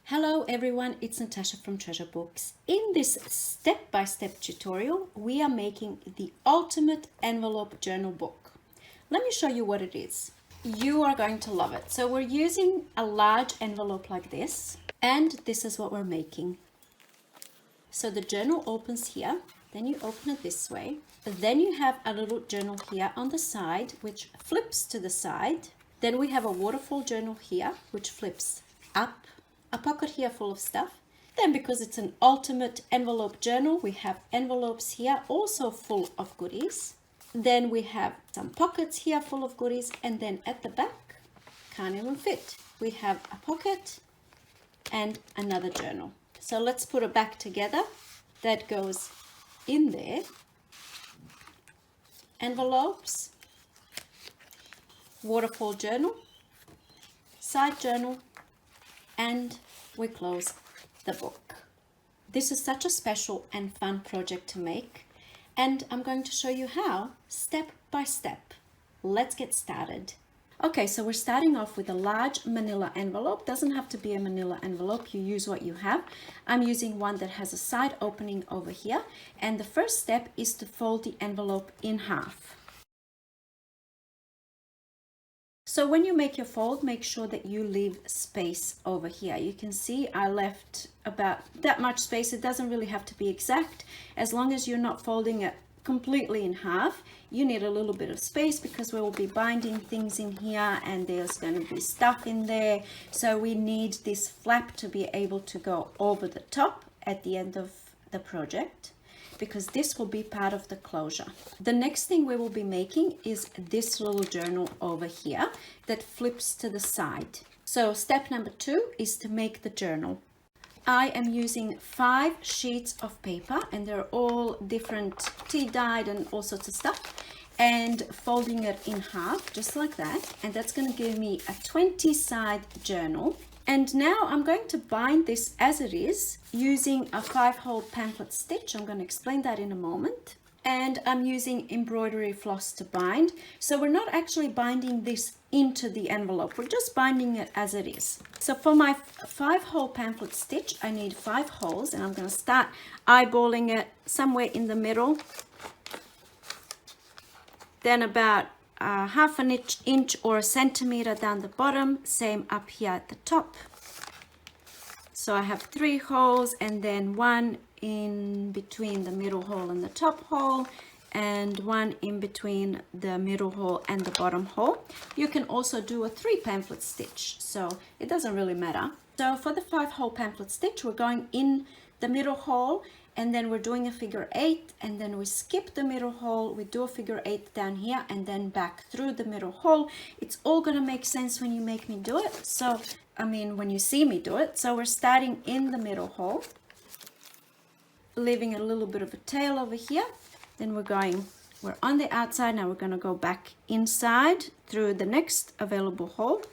Hello everyone, it's Natasha from Treasure Books. In this step-by-step tutorial, we are making the ultimate envelope journal book. Let me show you what it is. You are going to love it. So we're using a large envelope like this, and this is what we're making. So the journal opens here, then you open it this way. Then you have a little journal here on the side, which flips to the side. Then we have a waterfall journal here, which flips up. A pocket here full of stuff. Then because it's an ultimate envelope journal, we have envelopes here also full of goodies. Then we have some pockets here full of goodies, and then at the back, can't even fit. We have a pocket and another journal. So let's put it back together. That goes in there. Envelopes, waterfall journal, side journal, and we close the book. This is such a special and fun project to make, and I'm going to show you how, step by step. Let's get started. Okay, so we're starting off with a large manila envelope. Doesn't have to be a manila envelope, you use what you have. I'm using one that has a side opening over here, and the first step is to fold the envelope in half. So when you make your fold, make sure that you leave space over here. You can see I left about that much space. It doesn't really have to be exact. As long as you're not folding it completely in half, you need a little bit of space because we will be binding things in here and there's going to be stuff in there. So we need this flap to be able to go over the top at the end of the project, because this will be part of the closure. The next thing we will be making is this little journal over here that flips to the side. So step number 2 is to make the journal. I am using 5 sheets of paper, and they're all different tea dyed and all sorts of stuff, and folding it in half just like that, and that's going to give me a 20-side journal. And now I'm going to bind this as it is using a 5-hole pamphlet stitch. I'm going to explain that in a moment. And I'm using embroidery floss to bind. So we're not actually binding this into the envelope. We're just binding it as it is. So for my 5-hole pamphlet stitch, I need 5 holes, and I'm going to start eyeballing it somewhere in the middle. Then about half an inch or a centimeter down the bottom, same up here at the top. So I have 3 holes, and then 1 in between the middle hole and the top hole, and 1 in between the middle hole and the bottom hole. You can also do a 3 pamphlet stitch, so it doesn't really matter. So for the 5-hole pamphlet stitch, we're going in the middle hole, and then we're doing a figure 8, and then we skip the middle hole, we do a figure 8 down here, and then back through the middle hole. It's all gonna make sense when you make me do it. So, when you see me do it. So we're starting in the middle hole, leaving a little bit of a tail over here. Then we're on the outside, now we're gonna go back inside through the next available hole.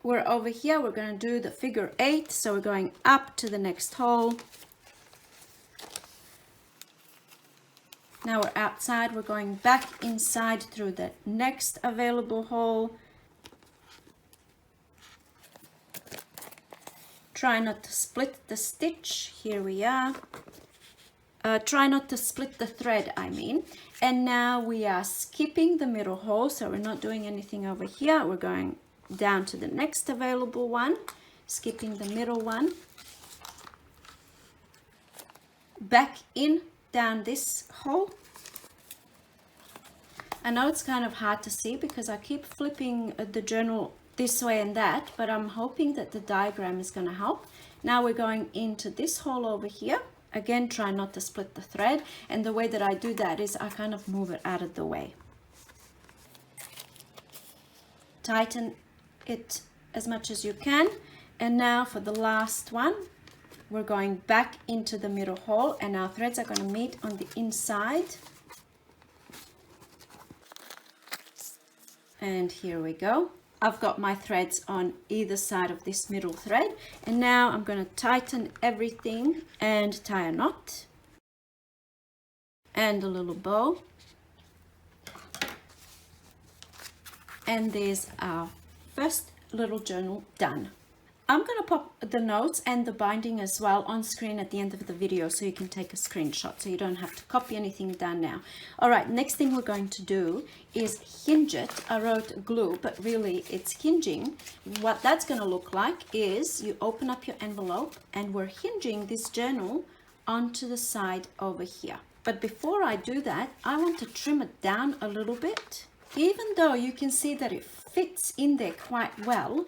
We're over here, we're gonna do the figure 8, so we're going up to the next hole. Now we're outside, we're going back inside through the next available hole. Try not to split the stitch, here we are. Try not to split the thread, And now we are skipping the middle hole, so we're not doing anything over here. We're going down to the next available one, skipping the middle one. Back in down this hole. I know it's kind of hard to see because I keep flipping the journal this way and that, but I'm hoping that the diagram is going to help. Now we're going into this hole over here. Again, try not to split the thread, and the way that I do that is I kind of move it out of the way. Tighten it as much as you can, and now for the last one, we're going back into the middle hole, and our threads are going to meet on the inside. And here we go. I've got my threads on either side of this middle thread, and now I'm going to tighten everything and tie a knot and a little bow. And there's our first little journal done. I'm going to pop the notes and the binding as well on screen at the end of the video so you can take a screenshot, so you don't have to copy anything down now. All right, next thing we're going to do is hinge it. I wrote glue, but really it's hinging. What that's going to look like is you open up your envelope and we're hinging this journal onto the side over here. But before I do that, I want to trim it down a little bit. Even though you can see that it fits in there quite well,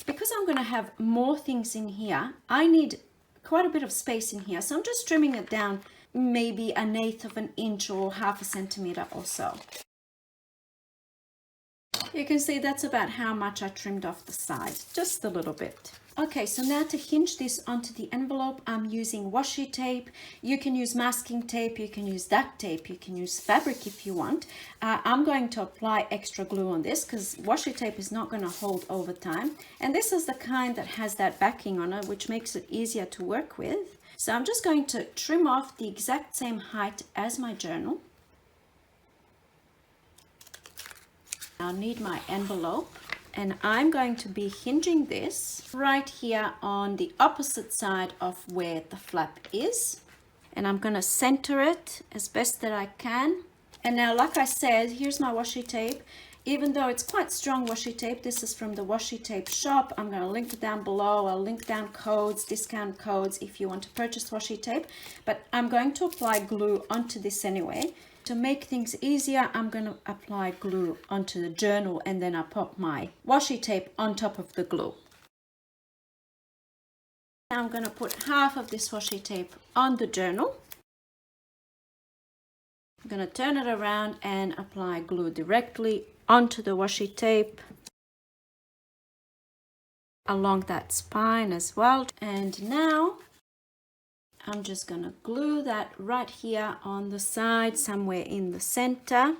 because I'm going to have more things in here, I need quite a bit of space in here. So I'm just trimming it down maybe 1/8 of an inch or 1/2 centimeter or so. You can see that's about how much I trimmed off the side, just a little bit. Okay, so now to hinge this onto the envelope, I'm using washi tape. You can use masking tape, you can use duct tape, you can use fabric if you want. I'm going to apply extra glue on this because washi tape is not going to hold over time. And this is the kind that has that backing on it, which makes it easier to work with. So I'm just going to trim off the exact same height as my journal. I'll need my envelope. And I'm going to be hinging this right here on the opposite side of where the flap is. And I'm going to center it as best that I can. And now, like I said, here's my washi tape. Even though it's quite strong washi tape, this is from the washi tape shop. I'm going to link it down below. I'll link down codes, discount codes if you want to purchase washi tape. But I'm going to apply glue onto this anyway. To make things easier, I'm going to apply glue onto the journal and then I pop my washi tape on top of the glue. Now I'm going to put half of this washi tape on the journal. I'm going to turn it around and apply glue directly onto the washi tape along that spine as well. And now I'm just going to glue that right here on the side, somewhere in the center.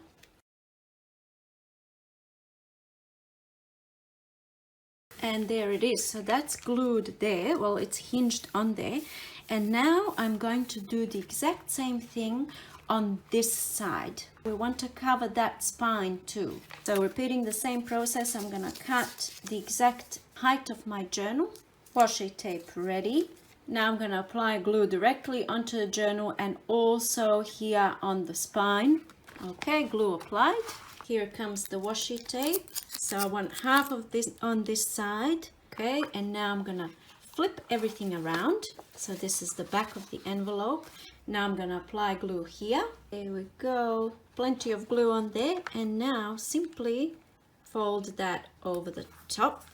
And there it is. So that's glued there. Well, it's hinged on there. And now I'm going to do the exact same thing on this side. We want to cover that spine too. So repeating the same process, I'm going to cut the exact height of my journal. Washi tape ready. Now I'm going to apply glue directly onto the journal and also here on the spine. Okay, glue applied. Here comes the washi tape. So I want half of this on this side. Okay, and now I'm going to flip everything around. So this is the back of the envelope. Now I'm going to apply glue here. There we go. Plenty of glue on there. And now simply fold that over the top.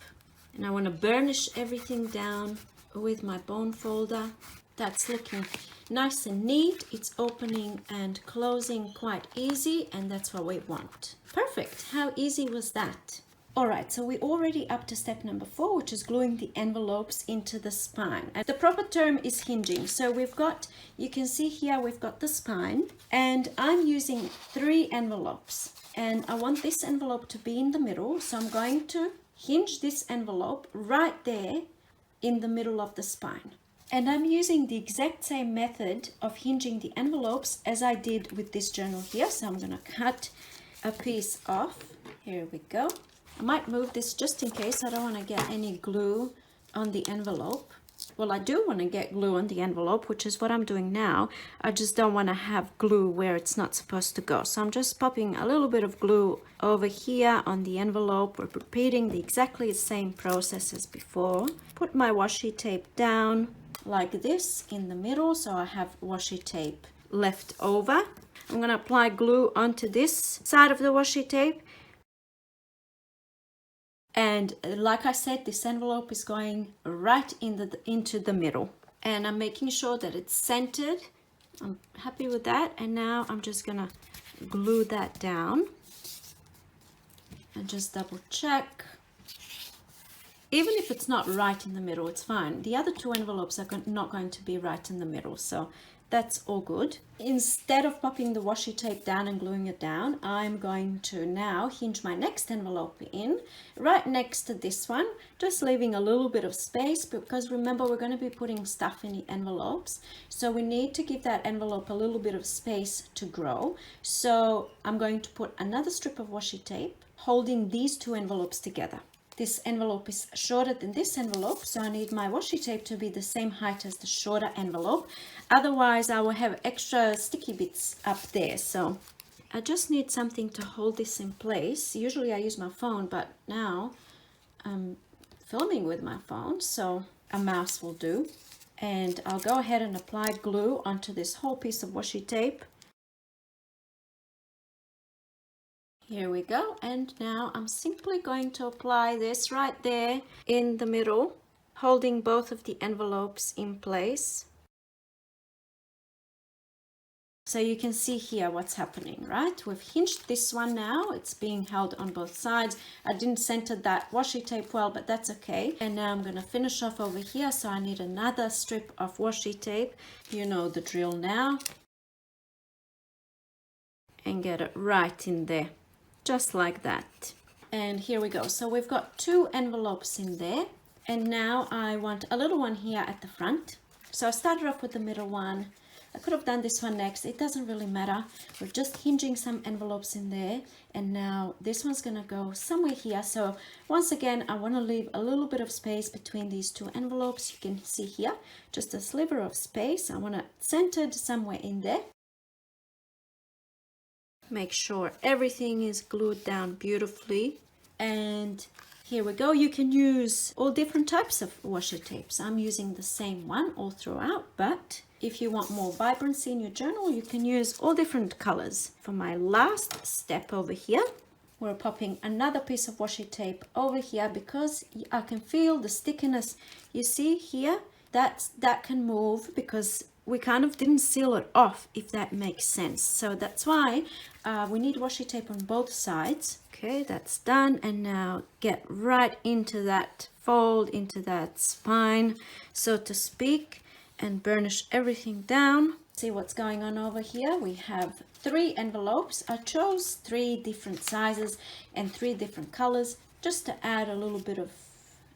And I want to burnish everything down with my bone folder. That's looking nice and neat. It's opening and closing quite easy, and that's what we want. Perfect. How easy was that? All right, so we're already up to step number 4, which is gluing the envelopes into the spine. And the proper term is hinging. So we've got, you can see here, we've got the spine, and I'm using 3 envelopes. And I want this envelope to be in the middle, so I'm going to hinge this envelope right there in the middle of the spine. And I'm using the exact same method of hinging the envelopes as I did with this journal here. So I'm going to cut a piece off. Here we go. I might move this just in case. I don't want to get any glue on the envelope. Well, I do want to get glue on the envelope, which is what I'm doing now. I just don't want to have glue where it's not supposed to go. So I'm just popping a little bit of glue over here on the envelope. We're repeating exactly the same process as before. Put my washi tape down like this in the middle, so I have washi tape left over. I'm going to apply glue onto this side of the washi tape. And like I said, this envelope is going right into the middle. And I'm making sure that it's centered. I'm happy with that. And now I'm just going to glue that down. And just double check. Even if it's not right in the middle, it's fine. The other 2 envelopes are not going to be right in the middle. So that's all good. Instead of popping the washi tape down and gluing it down, I'm going to now hinge my next envelope in right next to this one, just leaving a little bit of space, because remember, we're going to be putting stuff in the envelopes. So we need to give that envelope a little bit of space to grow. So I'm going to put another strip of washi tape holding these 2 envelopes together. this envelope is shorter than this envelope, so I need my washi tape to be the same height as the shorter envelope. Otherwise, I will have extra sticky bits up there. So I just need something to hold this in place. Usually I use my phone, but now I'm filming with my phone, so a mouse will do. And I'll go ahead and apply glue onto this whole piece of washi tape. Here we go, and now I'm simply going to apply this right there in the middle, holding both of the envelopes in place. So you can see here what's happening, right? We've hinged this one now, it's being held on both sides. I didn't center that washi tape well, but that's okay. And now I'm going to finish off over here, so I need another strip of washi tape. You know the drill now. And get it right in there. Just like that. And here we go. So we've got 2 envelopes in there, and now I want a little one here at the front. So I started off with the middle one. I could have done this one next. It doesn't really matter. We're just hinging some envelopes in there, and now this one's gonna go somewhere here. So once again, I want to leave a little bit of space between these 2 envelopes. You can see here just a sliver of space. I want it centered somewhere in there. Make sure everything is glued down beautifully. And here we go. You can use all different types of washi tapes. I'm using the same one all throughout, but if you want more vibrancy in your journal, you can use all different colors. For my last step over here, we're popping another piece of washi tape over here because I can feel the stickiness. You see here, that can move because we kind of didn't seal it off, if that makes sense. So that's why we need washi tape on both sides. Okay, that's done. And now get right into that fold, into that spine, so to speak, and burnish everything down. See what's going on over here. We have 3 envelopes. I chose 3 different sizes and 3 different colors just to add a little bit of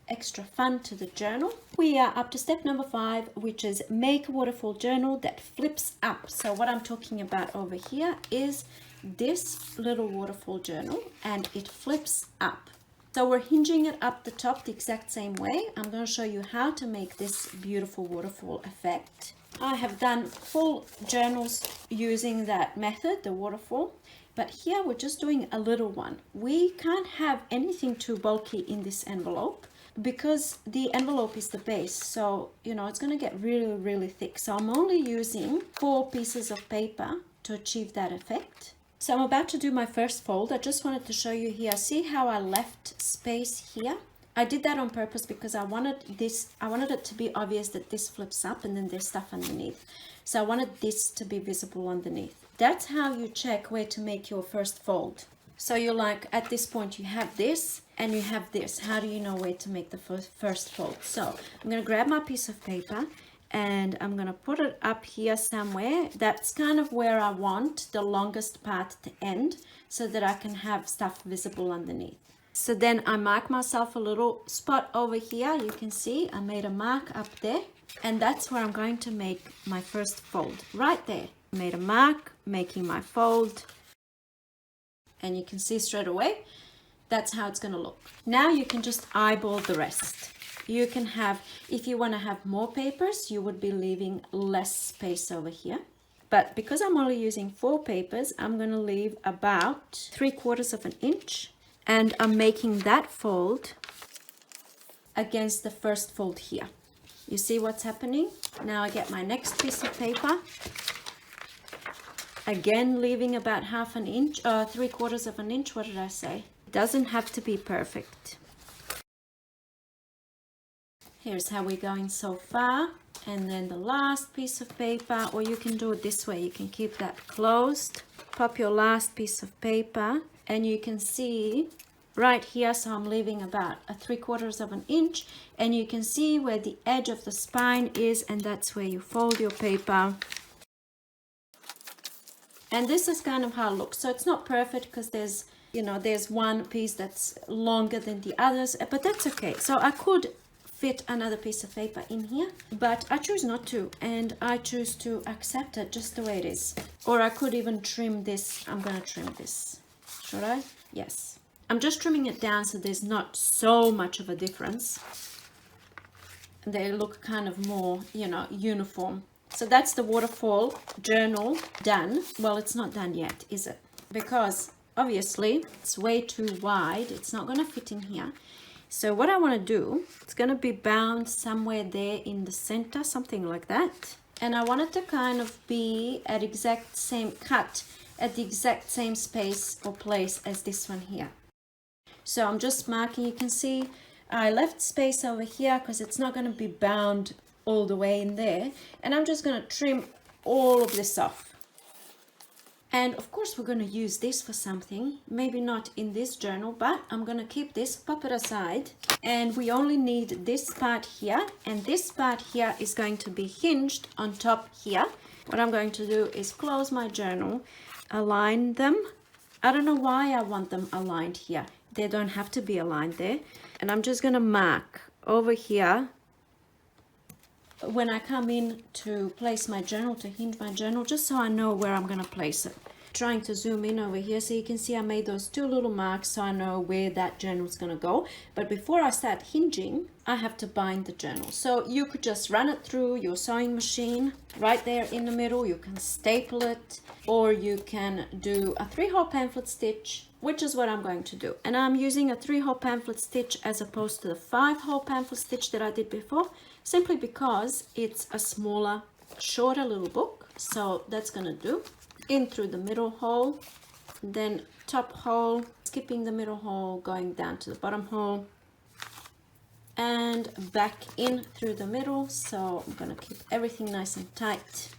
extra fun to the journal. We are up to step number 5, which is make a waterfall journal that flips up. So what I'm talking about over here is this little waterfall journal, and it flips up. So we're hinging it up the top the exact same way. I'm going to show you how to make this beautiful waterfall effect. I have done full journals using that method, the waterfall, but here we're just doing a little one. We can't have anything too bulky in this envelope, because the envelope is the base, so you know it's going to get really thick. So I'm only using 4 pieces of paper to achieve that effect. So I'm about to do my first fold. I just wanted to show you here. See how I left space here? I did that on purpose because I wanted it to be obvious that this flips up and then there's stuff underneath. So I wanted this to be visible underneath. That's how you check where to make your first fold. So you're like, at this point you have this and you have this. How do you know where to make the first fold? So I'm going to grab my piece of paper and I'm going to put it up here somewhere. That's kind of where I want the longest part to end, so that I can have stuff visible underneath. So then I mark myself a little spot over here. You can see I made a mark up there, and that's where I'm going to make my first fold, right there. I made a mark, making my fold, and you can see straight away that's how it's going to look. Now you can just eyeball the rest. You can have, if you want to have more papers, you would be leaving less space over here. But because I'm only using 4 papers, I'm going to leave about 3/4 of an inch. And I'm making that fold against the first fold here. You see what's happening? Now I get my next piece of paper. Again, leaving about 1/2 inch, 3/4 of an inch. What did I say? It doesn't have to be perfect. Here's how we're going so far. And then the last piece of paper, or you can do it this way. You can keep that closed. Pop your last piece of paper, and you can see right here, so I'm leaving about 3/4 of an inch, and you can see where the edge of the spine is, and that's where you fold your paper. And this is kind of how it looks. So it's not perfect because there's, you know, there's one piece that's longer than the others, but that's okay. So I could fit another piece of paper in here, but I choose not to, and I choose to accept it just the way it is. Or I could even trim this. I'm gonna trim this. Should I? Yes. I'm just trimming it down so there's not so much of a difference. They look kind of more, you know, uniform. So that's the waterfall journal done. Well, it's not done yet, is it? Because obviously it's way too wide. It's not going to fit in here. So what I want to do, it's going to be bound somewhere there in the center, something like that. And I want it to kind of be at exact same cut, at the exact same space or place as this one here. So I'm just marking, you can see I left space over here because it's not going to be bound all the way in there. And I'm just going to trim all of this off. And of course we're going to use this for something, maybe not in this journal, but I'm going to keep this, pop it aside. And we only need this part here, and this part here is going to be hinged on top here. What I'm going to do is close my journal, align them. I don't know why I want them aligned here. They don't have to be aligned there. And I'm just going to mark over here when I come in to place my journal, to hinge my journal, just so I know where I'm going to place it. Trying to zoom in over here so you can see I made those two little marks so I know where that journal is going to go. But before I start hinging, I have to bind the journal. So you could just run it through your sewing machine right there in the middle. You can staple it, or you can do a 3-hole pamphlet stitch, which is what I'm going to do. And I'm using a 3-hole pamphlet stitch as opposed to the 5-hole pamphlet stitch that I did before, simply because it's a smaller, shorter little book. So that's going to do. In through the middle hole, then top hole, skipping the middle hole, going down to the bottom hole, and back in through the middle. So I'm going to keep everything nice and tight.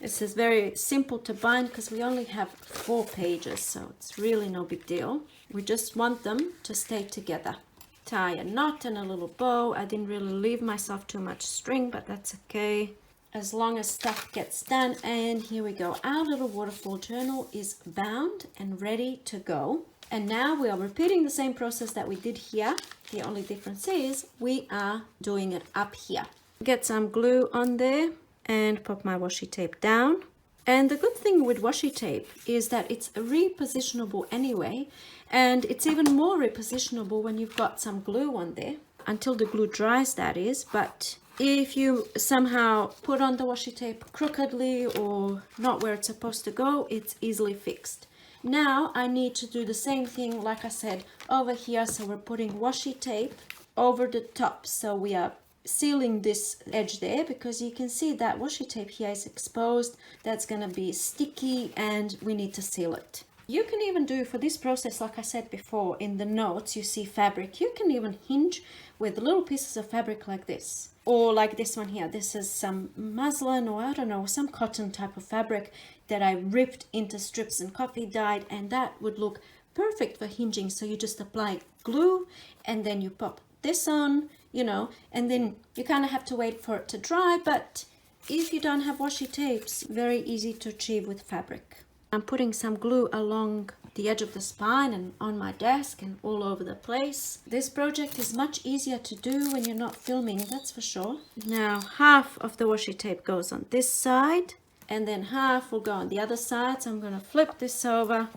This is very simple to bind because we only have 4 pages, so it's really no big deal. We just want them to stay together. Tie a knot and a little bow. I didn't really leave myself too much string, but that's okay, as long as stuff gets done. And here we go. Our little waterfall journal is bound and ready to go. And now we are repeating the same process that we did here. The only difference is we are doing it up here. Get some glue on there and pop my washi tape down. And the good thing with washi tape is that it's repositionable anyway, and it's even more repositionable when you've got some glue on there, until the glue dries, that is. But if you somehow put on the washi tape crookedly or not where it's supposed to go, it's easily fixed. Now I need to do the same thing, like I said, over here. So we're putting washi tape over the top. So we are sealing this edge there, because you can see that washi tape here is exposed. That's going to be sticky and we need to seal it. You can even do for this process, like I said before, in the notes you see fabric. You can even hinge with little pieces of fabric like this, or like this one here. This is some muslin, or I don't know, some cotton type of fabric that I ripped into strips and copy dyed, and that would look perfect for hinging. So you just apply glue and then you pop this on, you know, and then you kind of have to wait for it to dry. But if you don't have washi tapes, very easy to achieve with fabric. I'm putting some glue along the edge of the spine and on my desk and all over the place. This project is much easier to do when you're not filming, that's for sure. Now half of the washi tape goes on this side and then half will go on the other side. So I'm going to flip this over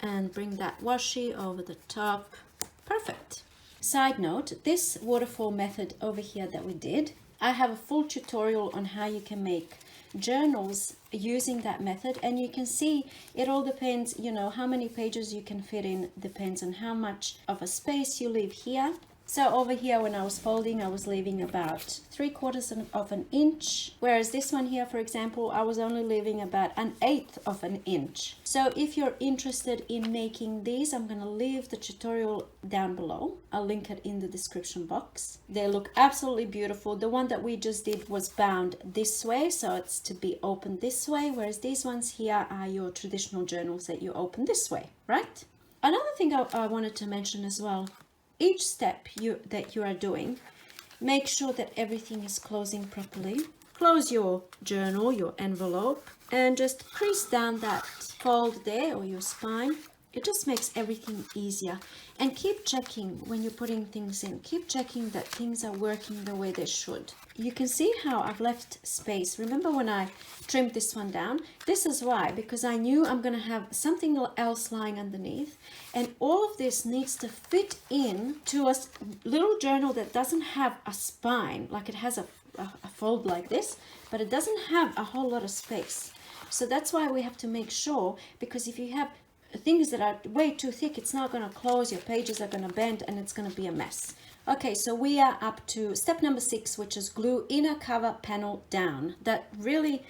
and bring that washi over the top. Perfect. Side note, this waterfall method over here that we did, I have a full tutorial on how you can make journals using that method, and you can see it all depends, you know, how many pages you can fit in depends on how much of a space you leave here. So over here when I was folding, I was leaving about 3/4 of an inch, whereas this one here, for example, I was only leaving about 1/8 of an inch. So if you're interested in making these, I'm going to leave the tutorial down below. I'll link it in the description box. They look absolutely beautiful. The one that we just did was bound this way, so it's to be opened this way, whereas these ones here are your traditional journals that you open this way, right? Another thing I wanted to mention as well, each step that you are doing, make sure that everything is closing properly. Close your journal, your envelope, and just crease down that fold there, or your spine, It just makes everything easier. And keep checking when you're putting things in. Keep checking that things are working the way they should. You can see how I've left space. Remember when I trimmed this one down? This is why, because I knew I'm going to have something else lying underneath. And all of this needs to fit in to a little journal that doesn't have a spine. Like it has a fold like this, but it doesn't have a whole lot of space. So that's why we have to make sure, because if you have things that are way too thick, it's not going to close, your pages are going to bend, and it's going to be a mess. Okay, so we are up to step number 6, which is glue inner cover panel down. That really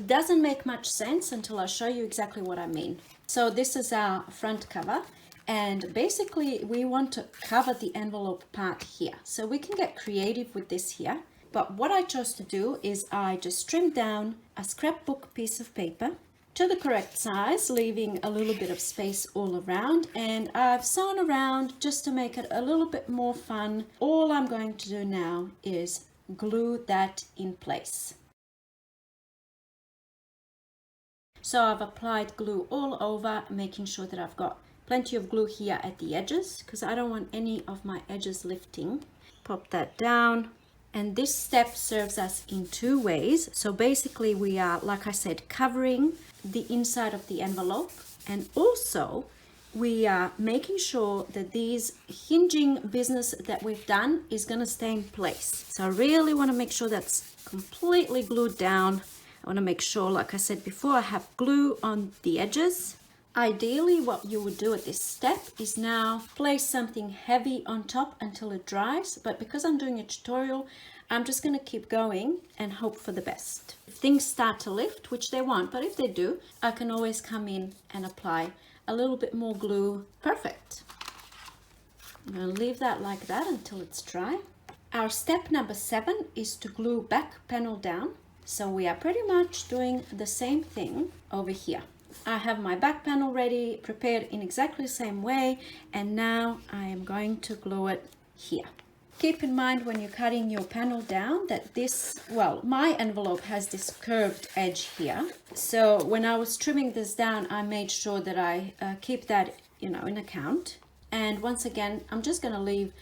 doesn't make much sense until I show you exactly what I mean. So this is our front cover, and basically we want to cover the envelope part here. So we can get creative with this here. But what I chose to do is I just trimmed down a scrapbook piece of paper to the correct size, leaving a little bit of space all around, and I've sewn around just to make it a little bit more fun. All I'm going to do now is glue that in place. So I've applied glue all over, making sure that I've got plenty of glue here at the edges, because I don't want any of my edges lifting. Pop that down. And this step serves us in 2 ways. So basically we are, like I said, covering the inside of the envelope, and also we are making sure that these hinging business that we've done is going to stay in place. So I really want to make sure that's completely glued down. I want to make sure, like I said before, I have glue on the edges. Ideally, what you would do at this step is now place something heavy on top until it dries, but because I'm doing a tutorial, I'm just going to keep going and hope for the best. If things start to lift, which they won't, but if they do, I can always come in and apply a little bit more glue. Perfect. I'm going to leave that like that until it's dry. Our step number 7 is to glue back panel down. So we are pretty much doing the same thing over here. I have my back panel ready, prepared in exactly the same way, and now I am going to glue it here. Keep in mind when you're cutting your panel down that this, well, my envelope has this curved edge here. So when I was trimming this down, I made sure that I keep that, in account. And once again, I'm just going to leave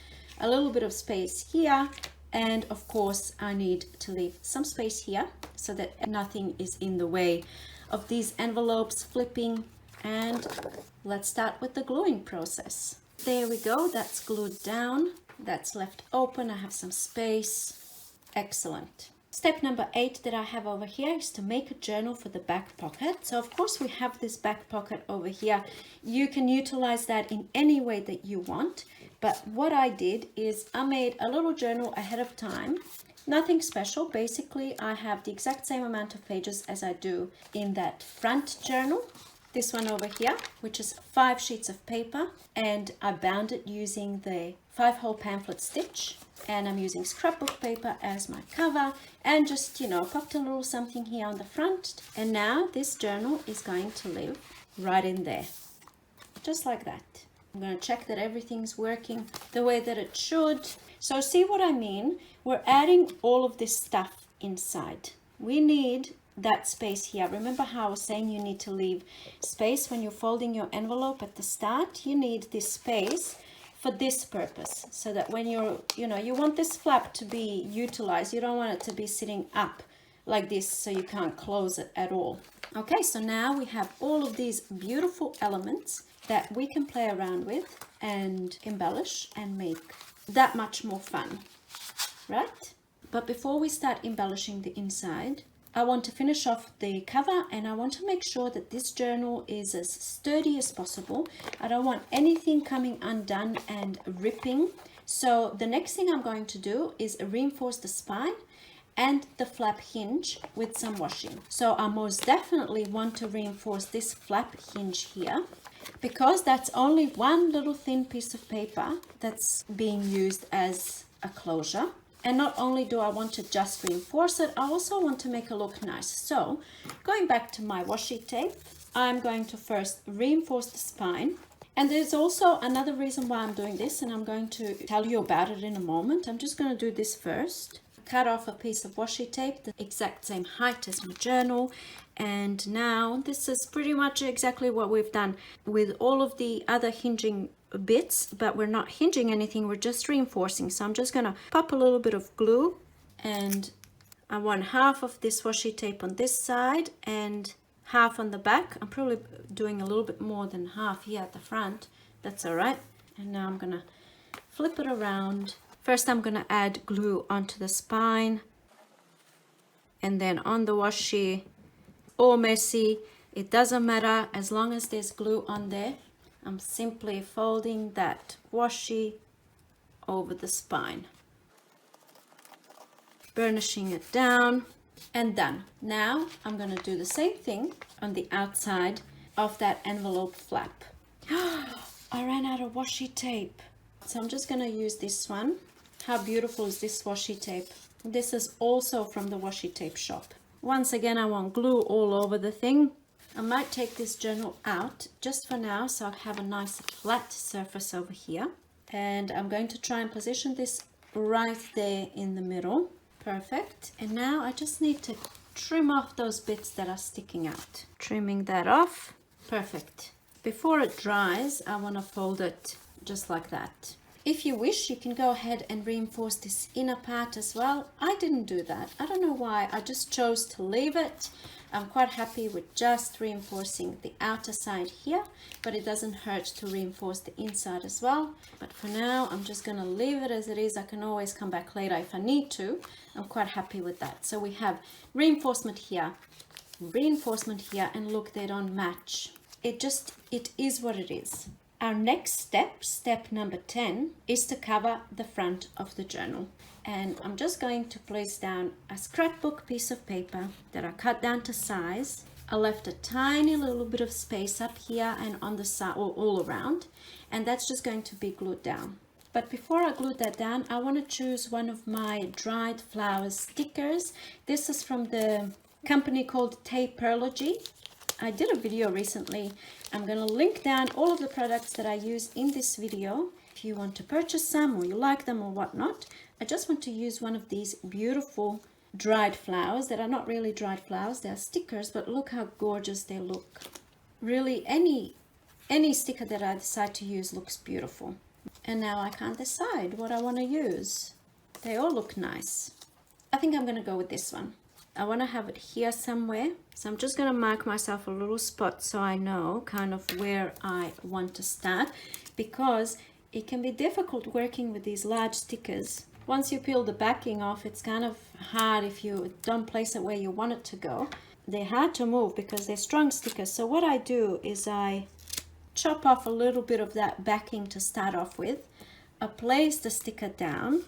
a little bit of space here. And of course, I need to leave some space here so that nothing is in the way of these envelopes flipping. And let's start with the gluing process. There we go, that's glued down. That's left open, I have some space. Excellent. Step number 8 that I have over here is to make a journal for the back pocket. So of course we have this back pocket over here. You can utilize that in any way that you want. But what I did is I made a little journal ahead of time. Nothing special. Basically, I have the exact same amount of pages as I do in that front journal. This one over here, which is 5 sheets of paper, and I bound it using the 5-hole Pamphlet Stitch, and I'm using scrapbook paper as my cover, and just, popped a little something here on the front. And now this journal is going to live right in there, just like that. I'm going to check that everything's working the way that it should. So see what I mean? We're adding all of this stuff inside. We need that space here. Remember how I was saying you need to leave space when you're folding your envelope at the start? You need this space for this purpose, so that when you're, you want this flap to be utilized. You don't want it to be sitting up like this so you can't close it at all. Okay, so now we have all of these beautiful elements that we can play around with and embellish and make that much more fun, right? But before we start embellishing the inside, I want to finish off the cover, and I want to make sure that this journal is as sturdy as possible. I don't want anything coming undone and ripping. So the next thing I'm going to do is reinforce the spine and the flap hinge with some washing. So I most definitely want to reinforce this flap hinge here, because that's only one little thin piece of paper that's being used as a closure. And not only do I want to just reinforce it, I also want to make it look nice. So going back to my washi tape, I'm going to first reinforce the spine. And there's also another reason why I'm doing this, and I'm going to tell you about it in a moment. I'm just going to do this first. cut off a piece of washi tape the exact same height as my journal. And now this is pretty much exactly what we've done with all of the other hinging bits, but we're not hinging anything, we're just reinforcing. So I'm just gonna pop a little bit of glue, and I want half of this washi tape on this side and half on the back. I'm probably doing a little bit more than half here at the front. That's all right. And now I'm gonna flip it around. First I'm gonna add glue onto the spine, and then on the washi. All messy, it doesn't matter as long as there's glue on there. I'm simply folding that washi over the spine, burnishing it down, and done. Now I'm going to do the same thing on the outside of that envelope flap. I ran out of washi tape, so I'm just going to use this one. How beautiful is this washi tape? This is also from the washi tape shop. Once again, I want glue all over the thing. I might take this journal out just for now, so I have a nice flat surface over here. And I'm going to try and position this right there in the middle. Perfect. And now I just need to trim off those bits that are sticking out. Trimming that off. Perfect. Before it dries, I want to fold it just like that. If you wish, you can go ahead and reinforce this inner part as well. I didn't do that. I don't know why. I just chose to leave it. I'm quite happy with just reinforcing the outer side here, but it doesn't hurt to reinforce the inside as well. But for now, I'm just going to leave it as it is. I can always come back later if I need to. I'm quite happy with that. So we have reinforcement here, and look, they don't match. It is what it is. Our next step, step number 10, is to cover the front of the journal. And I'm just going to place down a scrapbook piece of paper that I cut down to size. I left a tiny little bit of space up here and on the side, all around, and that's just going to be glued down. But before I glue that down, I want to choose one of my dried flowers stickers. This is from the company called Tapeology. I did a video recently. I'm going to link down all of the products that I use in this video. If you want to purchase some, or you like them or whatnot, I just want to use one of these beautiful dried flowers that are not really dried flowers. They're stickers, but look how gorgeous they look. Really, any sticker that I decide to use looks beautiful. And now I can't decide what I want to use. They all look nice. I think I'm going to go with this one. I want to have it here somewhere, so I'm just going to mark myself a little spot so I know kind of where I want to start, because it can be difficult working with these large stickers. Once you peel the backing off, it's kind of hard if you don't place it where you want it to go. They're hard to move because they're strong stickers. So what I do is I chop off a little bit of that backing to start off with. I place the sticker down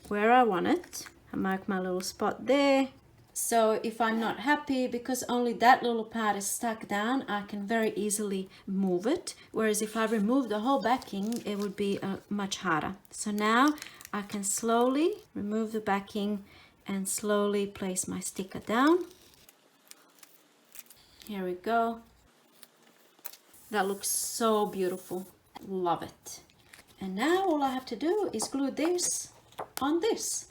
where I want it. I mark my little spot there. So if I'm not happy because only that little part is stuck down, I can very easily move it. Whereas if I remove the whole backing, it would be much harder. So now I can slowly remove the backing and slowly place my sticker down. Here we go. That looks so beautiful. Love it. And now all I have to do is glue this on this.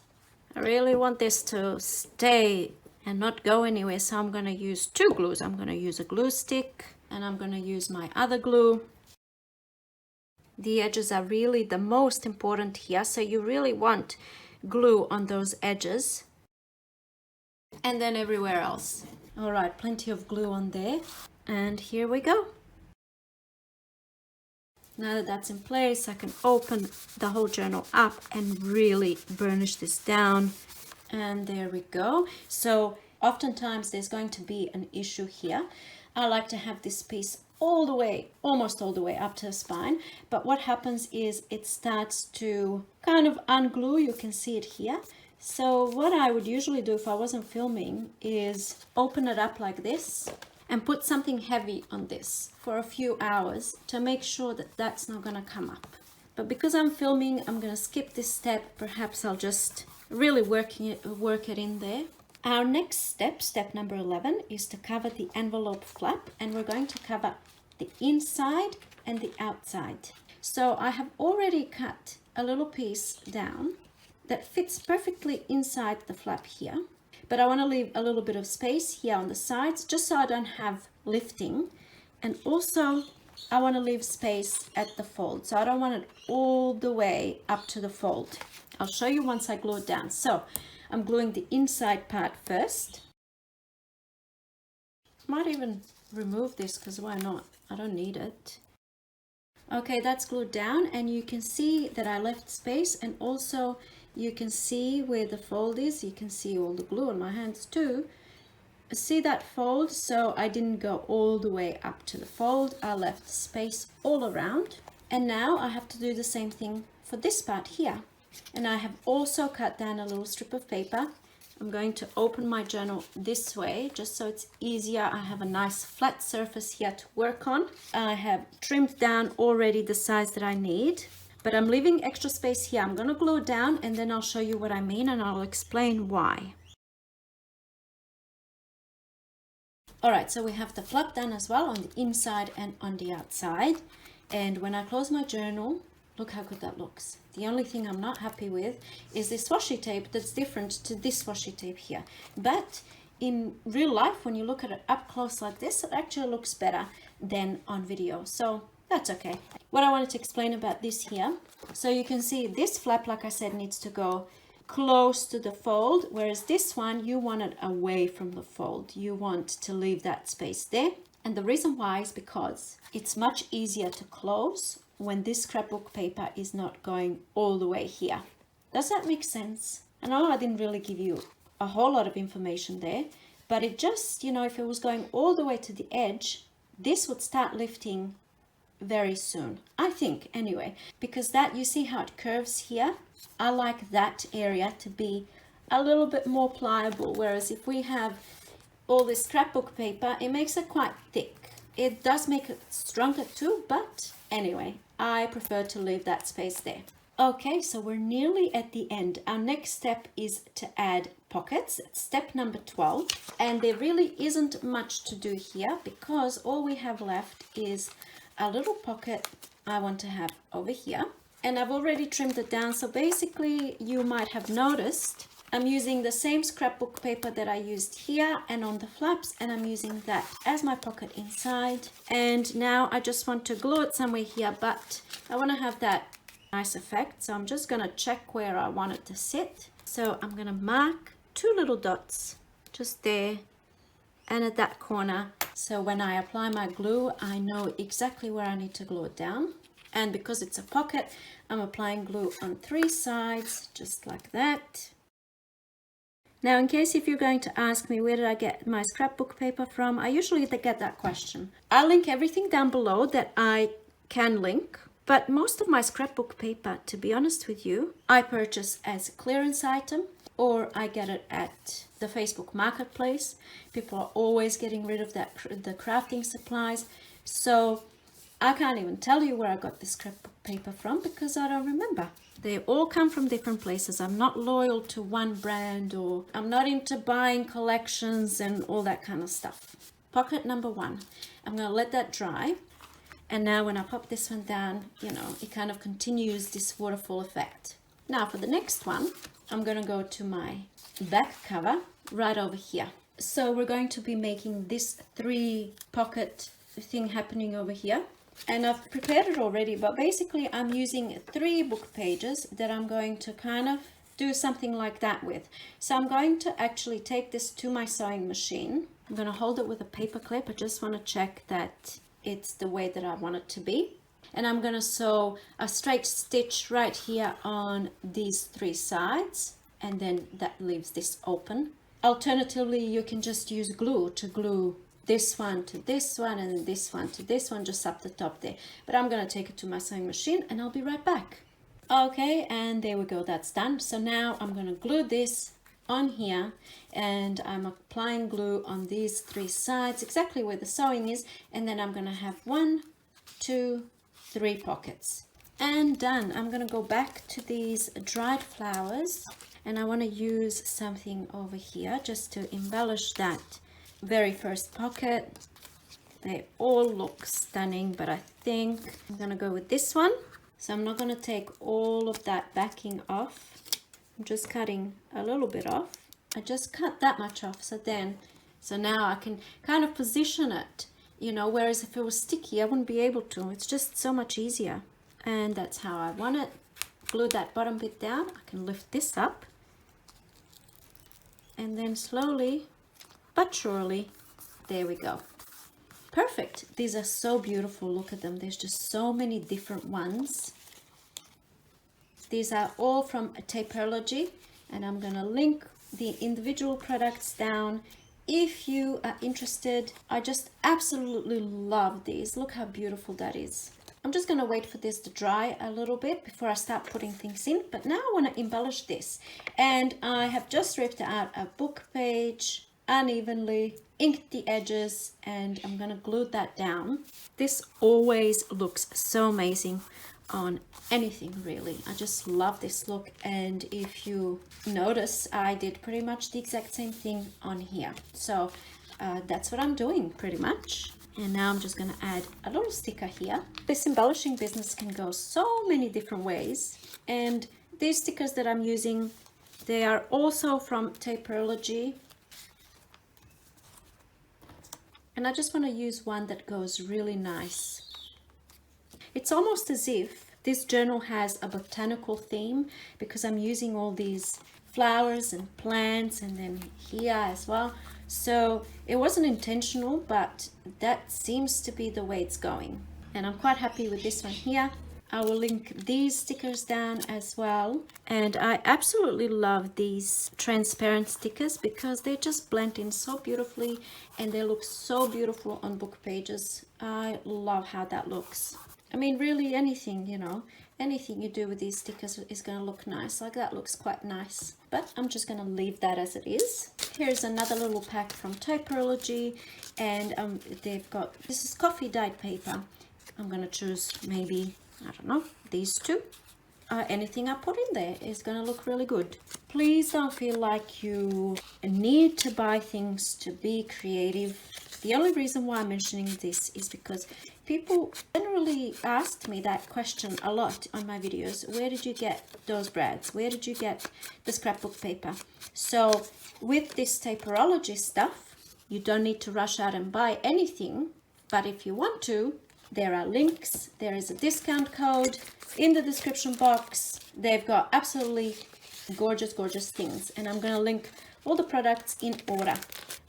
I really want this to stay and not go anywhere, so I'm going to use two glues. I'm going to use a glue stick and I'm going to use my other glue. The edges are really the most important here, so you really want glue on those edges and then everywhere else. All right, plenty of glue on there, and here we go. Now that that's in place, I can open the whole journal up and really burnish this down. And there we go. So oftentimes there's going to be an issue here. I like to have this piece all the way, almost all the way up to the spine. But what happens is it starts to kind of unglue. You can see it here. So what I would usually do if I wasn't filming is open it up like this and put something heavy on this for a few hours to make sure that that's not going to come up. But because I'm filming, I'm going to skip this step. Perhaps I'll just really work it in there. Our next step, step number 11, is to cover the envelope flap, and we're going to cover the inside and the outside. So I have already cut a little piece down that fits perfectly inside the flap here. But I want to leave a little bit of space here on the sides just so I don't have lifting. And also I want to leave space at the fold. So I don't want it all the way up to the fold. I'll show you once I glue it down. So I'm gluing the inside part first. Might even remove this because why not? I don't need it. Okay, that's glued down and you can see that I left space, and also you can see where the fold is. You can see all the glue on my hands too. See that fold? So I didn't go all the way up to the fold. I left space all around. And now I have to do the same thing for this part here. And I have also cut down a little strip of paper. I'm going to open my journal this way just so it's easier. I have a nice flat surface here to work on. I have trimmed down already the size that I need, but I'm leaving extra space here. I'm going to glue it down and then I'll show you what I mean and I'll explain why. Alright, so we have the flap done as well on the inside and on the outside. And when I close my journal, look how good that looks. The only thing I'm not happy with is this washi tape that's different to this washi tape here. But in real life, when you look at it up close like this, it actually looks better than on video. So that's okay. What I wanted to explain about this here. So you can see this flap, like I said, needs to go close to the fold, whereas this one, you want it away from the fold. You want to leave that space there. And the reason why is because it's much easier to close when this scrapbook paper is not going all the way here. Does that make sense? I know I didn't really give you a whole lot of information there, but it just, you know, if it was going all the way to the edge, this would start lifting very soon, I think, anyway, because that, you see how it curves here? I like that area to be a little bit more pliable, whereas if we have all this scrapbook paper, it makes it quite thick. It does make it stronger too, but anyway, I prefer to leave that space there. Okay, so we're nearly at the end. Our next step is to add pockets. It's step number 12. And there really isn't much to do here because all we have left is a little pocket I want to have over here. And I've already trimmed it down. So basically, you might have noticed I'm using the same scrapbook paper that I used here and on the flaps, and I'm using that as my pocket inside. And now I just want to glue it somewhere here, but I want to have that nice effect. So I'm just going to check where I want it to sit. So I'm going to mark 2 little dots just there and at that corner. So when I apply my glue, I know exactly where I need to glue it down. And because it's a pocket, I'm applying glue on 3 sides, just like that. Now, in case if you're going to ask me where did I get my scrapbook paper from, I usually get that question. I'll link everything down below that I can link, but most of my scrapbook paper, to be honest with you, I purchase as a clearance item or I get it at the Facebook Marketplace. People are always getting rid of the crafting supplies. So I can't even tell you where I got this scrapbook paper from because I don't remember. They all come from different places. I'm not loyal to one brand, or I'm not into buying collections and all that kind of stuff. Pocket number 1. I'm going to let that dry. And now when I pop this one down, you know, it kind of continues this waterfall effect. Now for the next one, I'm going to go to my back cover right over here. So we're going to be making this 3 pocket thing happening over here. And I've prepared it already, but basically I'm using 3 book pages that I'm going to kind of do something like that with. So I'm going to actually take this to my sewing machine. I'm going to hold it with a paper clip. I just want to check that it's the way that I want it to be. And I'm going to sew a straight stitch right here on these 3 sides, and then that leaves this open. Alternatively, you can just use glue to glue this one to this one and this one to this one just up the top there. But I'm going to take it to my sewing machine and I'll be right back. Okay, and there we go, that's done. So now I'm going to glue this on here, and I'm applying glue on these 3 sides exactly where the sewing is, and then I'm going to have 1, 2, 3 pockets. And done. I'm going to go back to these dried flowers, and I want to use something over here just to embellish that very first pocket. They all look stunning, but I think I'm gonna go with this one. So I'm not gonna take all of that backing off. I'm just cutting a little bit off. I just cut that much off, so now I can kind of position it, you know, whereas if it was sticky I wouldn't be able to. It's just so much easier, and that's how I want it. Glue that bottom bit down. I can lift this up, and then slowly but surely, there we go. Perfect. These are so beautiful. Look at them. There's just so many different ones. These are all from Tapeology, and I'm going to link the individual products down if you are interested. I just absolutely love these. Look how beautiful that is. I'm just going to wait for this to dry a little bit before I start putting things in, but now I want to embellish this, and I have just ripped out a book page unevenly, inked the edges, and I'm going to glue that down. This always looks so amazing on anything, really. I just love this look, and if you notice, I did pretty much the exact same thing on here. So that's what I'm doing pretty much. And now I'm just going to add a little sticker here. This embellishing business can go so many different ways, and these stickers that I'm using, they are also from Tapeology. And I just want to use one that goes really nice. It's almost as if this journal has a botanical theme, because I'm using all these flowers and plants, and then here as well. So it wasn't intentional, but that seems to be the way it's going. And I'm quite happy with this one here. I will link these stickers down as well. And I absolutely love these transparent stickers because they just blend in so beautifully, and they look so beautiful on book pages. I love how that looks. I mean, really anything, you know, anything you do with these stickers is going to look nice. Like that looks quite nice, but I'm just going to leave that as it is. Here's another little pack from Tapeology, and they've got, this is coffee dyed paper. I'm going to choose maybe, I don't know, these two. Anything I put in there is going to look really good. Please don't feel like you need to buy things to be creative. The only reason why I'm mentioning this is because people generally asked me that question a lot on my videos. Where did you get those brads? Where did you get the scrapbook paper? So with this Tapeology stuff, you don't need to rush out and buy anything. But if you want to, there are links. There is a discount code in the description box. They've got absolutely gorgeous, gorgeous things. And I'm going to link all the products in order.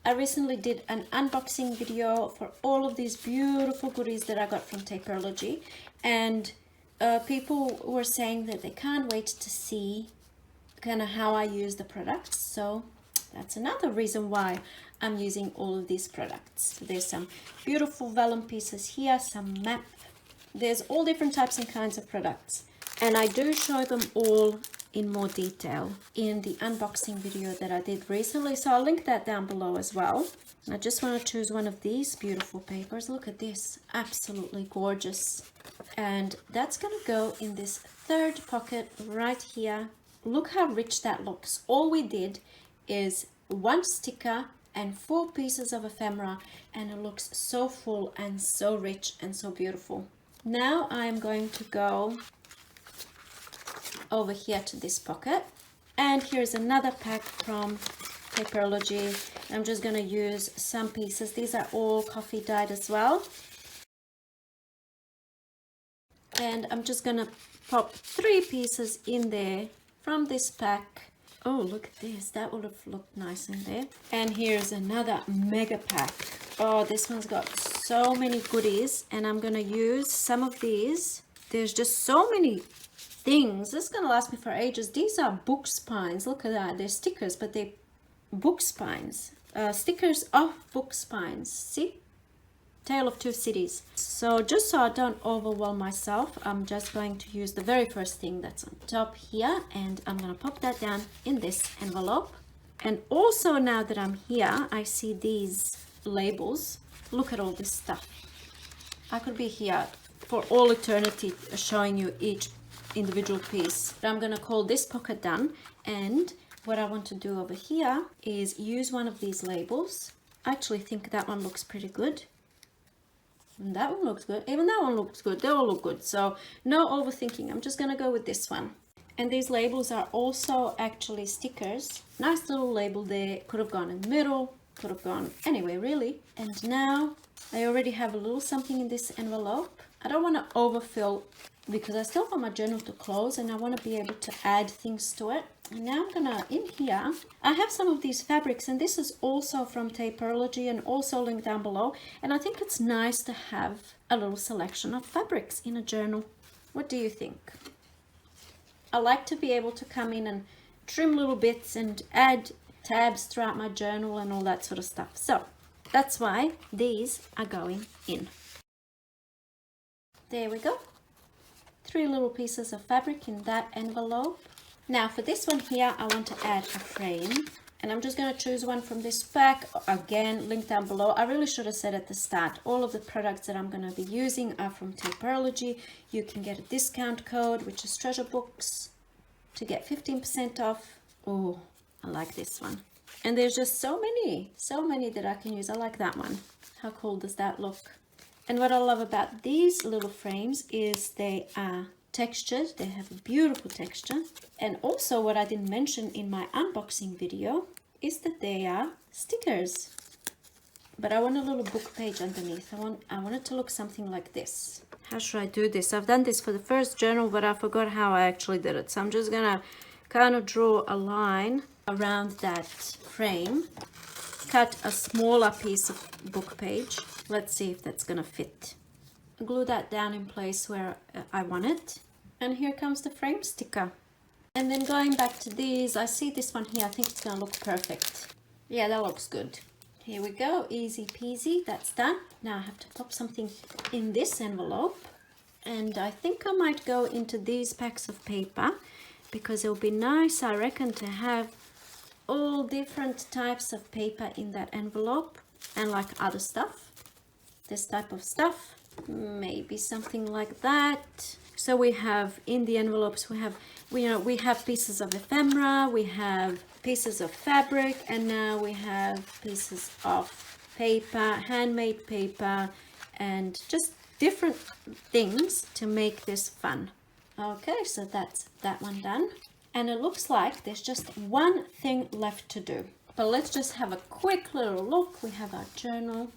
I recently did an unboxing video for all of these beautiful goodies that I got from Tapeology, and people were saying that they can't wait to see kind of how I use the products. So that's another reason why I'm using all of these products. There's some beautiful vellum pieces here, some map. There's all different types and kinds of products, and I do show them all in more detail in the unboxing video that I did recently, so I'll link that down below as well. And I just want to choose one of these beautiful papers. Look at this, absolutely gorgeous. And that's gonna go in this third pocket right here. Look how rich that looks. All we did is one sticker and 4 pieces of ephemera, and it looks so full and so rich and so beautiful. Now I'm going to go over here to this pocket, and here's another pack from Tapeology. I'm just going to use some pieces. These are all coffee dyed as well, and I'm just going to pop 3 pieces in there from this pack. Oh, look at this, that would have looked nice in there. And here's another mega pack. Oh, this one's got so many goodies, and I'm going to use some of these. There's just so many things. This is going to last me for ages. These are book spines. Look at that. They're stickers, but they're book spines. Stickers of book spines. See? Tale of Two Cities. So just so I don't overwhelm myself, I'm just going to use the very first thing that's on top here, and I'm going to pop that down in this envelope. And also, now that I'm here, I see these labels. Look at all this stuff. I could be here for all eternity showing you each individual piece, but I'm going to call this pocket done. And what I want to do over here is use one of these labels. I actually think that one looks pretty good, and that one looks good, even that one looks good. They all look good, so no overthinking. I'm just going to go with this one, And these labels are also actually stickers. Nice little label there. Could have gone in the middle, could have gone anywhere really. And now I already have a little something in this envelope. I don't want to overfill because I still want my journal to close and I want to be able to add things to it. And now I'm gonna, in here, I have some of these fabrics, and this is also from Tapeology and also linked down below. And I think it's nice to have a little selection of fabrics in a journal. What do you think? I like to be able to come in and trim little bits and add tabs throughout my journal and all that sort of stuff. So that's why these are going in. There we go. 3 little pieces of fabric in that envelope. Now for this one here, I want to add a frame, and I'm just going to choose one from this pack. Again, link down below. I really should have said at the start, all of the products that I'm going to be using are from Tapeology. You can get a discount code, which is Treasure Books, to get 15% off. Oh, I like this one. And there's just so many that I can use. I like that one. How cool does that look? And what I love about these little frames is they are textured. They have a beautiful texture. And also what I didn't mention in my unboxing video is that they are stickers. But I want a little book page underneath. I want it to look something like this. How should I do this? I've done this for the first journal, but I forgot how I actually did it. So I'm just gonna kind of draw a line around that frame, cut a smaller piece of book page. Let's see if that's gonna fit. Glue that down in place where I want it. And here comes the frame sticker. And then going back to these, I see this one here. I think it's gonna look perfect. Yeah, that looks good. Here we go, easy peasy, that's done. Now I have to pop something in this envelope. And I think I might go into these packs of paper because it'll be nice, I reckon, to have all different types of paper in that envelope and like other stuff. This type of stuff, maybe something like that. So we have in the envelopes, we have pieces of ephemera, we have pieces of fabric, and now we have pieces of paper, handmade paper, and just different things to make this fun. Okay, so that's that one done. And it looks like there's just one thing left to do. But let's just have a quick little look. We have our journal,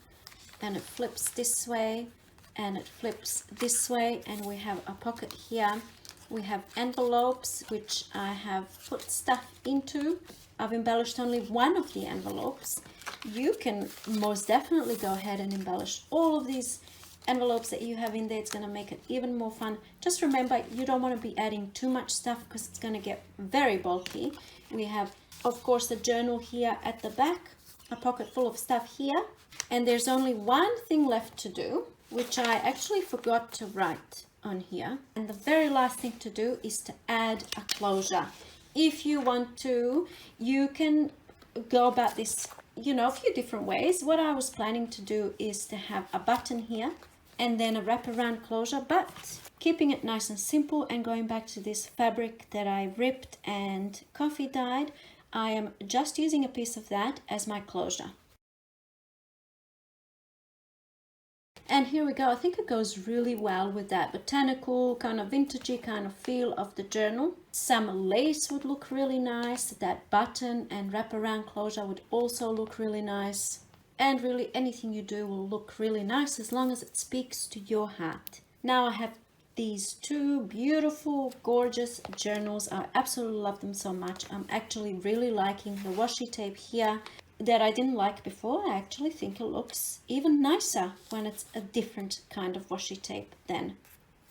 and it flips this way, and it flips this way, and we have a pocket here. We have envelopes, which I have put stuff into. I've embellished only one of the envelopes. You can most definitely go ahead and embellish all of these envelopes that you have in there. It's going to make it even more fun. Just remember, you don't want to be adding too much stuff because it's going to get very bulky. We have, of course, the journal here at the back, a pocket full of stuff here. And there's only one thing left to do, which I actually forgot to write on here. And the very last thing to do is to add a closure. If you want to, you can go about this, a few different ways. What I was planning to do is to have a button here and then a wraparound closure, but keeping it nice and simple and going back to this fabric that I ripped and coffee dyed, I am just using a piece of that as my closure. And here we go. I think it goes really well with that botanical, kind of vintagey kind of feel of the journal. Some lace would look really nice. That button and wraparound closure would also look really nice. And really anything you do will look really nice as long as it speaks to your heart. Now I have these two beautiful, gorgeous journals. I absolutely love them so much. I'm actually really liking the washi tape here that I didn't like before. I actually think it looks even nicer when it's a different kind of washi tape than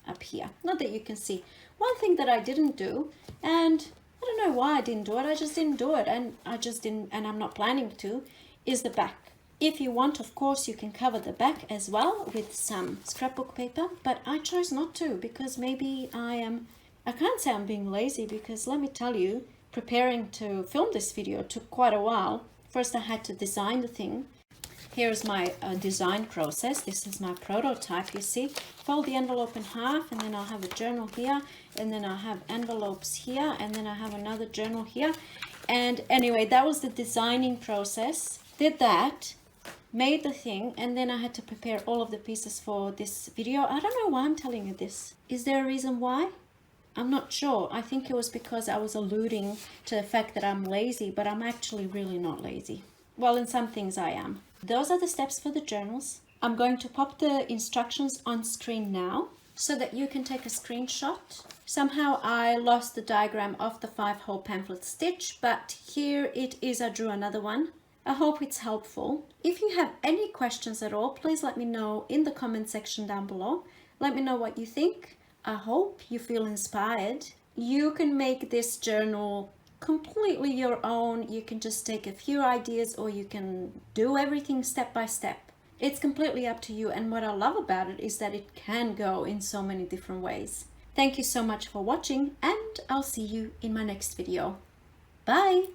up here. Not that you can see. One thing that I didn't do, and I don't know why I didn't do it, I just didn't do it, and I'm not planning to, is the back. If you want, of course, you can cover the back as well with some scrapbook paper, but I chose not to because maybe I can't say I'm being lazy, because let me tell you, preparing to film this video took quite a while. First I had to design the thing. Here's my design process. This is my prototype, you see. Fold the envelope in half, and then I'll have a journal here, and then I'll have envelopes here, and then I have another journal here. And anyway, that was the designing process. Did that, made the thing, and then I had to prepare all of the pieces for this video. I don't know why I'm telling you this. Is there a reason why? I'm not sure. I think it was because I was alluding to the fact that I'm lazy, but I'm actually really not lazy. Well, in some things I am. Those are the steps for the journals. I'm going to pop the instructions on screen now so that you can take a screenshot. Somehow I lost the diagram of the 5-hole pamphlet stitch, but here it is. I drew another one. I hope it's helpful. If you have any questions at all, please let me know in the comment section down below. Let me know what you think. I hope you feel inspired. You can make this journal completely your own. You can just take a few ideas, or you can do everything step by step. It's completely up to you, and what I love about it is that it can go in so many different ways. Thank you so much for watching, and I'll see you in my next video. Bye!